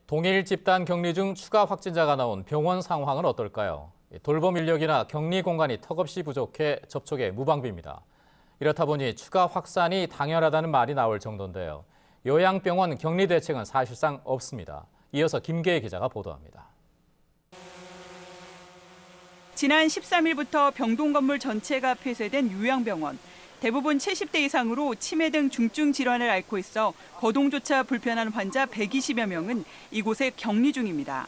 동일 집단 격리 중 추가 확진자가 나온 병원 상황은 어떨까요? 돌봄 인력이나 격리 공간이 턱없이 부족해 접촉에 무방비입니다. 이렇다 보니 추가 확산이 당연하다는 말이 나올 정도인데요. 요양병원 격리 대책은 사실상 없습니다. 이어서 김계혜 기자가 보도합니다. 지난 13일부터 병동 건물 전체가 폐쇄된 요양병원. 대부분 70대 이상으로 치매 등 중증 질환을 앓고 있어 거동조차 불편한 환자 120여 명은 이곳에 격리 중입니다.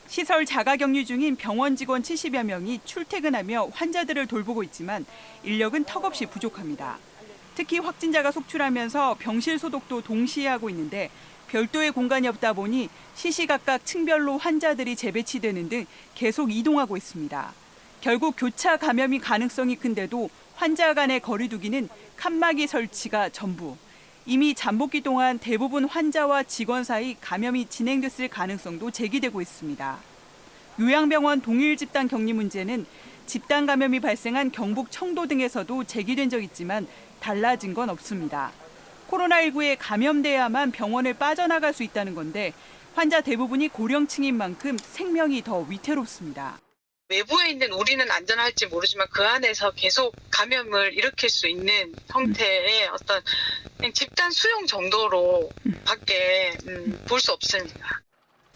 시설 자가 격리 중인 병원 직원 70여 명이 출퇴근하며 환자들을 돌보고 있지만 인력은 턱없이 부족합니다. 특히 확진자가 속출하면서 병실 소독도 동시에 하고 있는데 별도의 공간이 없다 보니 시시각각 층별로 환자들이 재배치되는 등 계속 이동하고 있습니다. 결국 교차 감염이 가능성이 큰데도 환자 간의 거리 두기는 칸막이 설치가 전부. 이미 잠복기 동안 대부분 환자와 직원 사이 감염이 진행됐을 가능성도 제기되고 있습니다. 요양병원 동일 집단 격리 문제는 집단 감염이 발생한 경북 청도 등에서도 제기된 적 있지만 달라진 건 없습니다. 코로나19에 감염돼야만 병원을 빠져나갈 수 있다는 건데 환자 대부분이 고령층인 만큼 생명이 더 위태롭습니다. 외부에 있는 우리는 안전할지 모르지만 그 안에서 계속 감염을 일으킬 수 있는 형태의 어떤 집단 수용 정도로 밖에 볼 수 없습니다.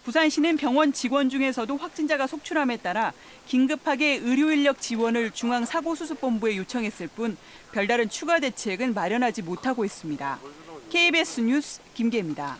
부산시는 병원 직원 중에서도 확진자가 속출함에 따라 긴급하게 의료 인력 지원을 중앙사고수습본부에 요청했을 뿐 별다른 추가 대책은 마련하지 못하고 있습니다. KBS 뉴스 김계혜입니다.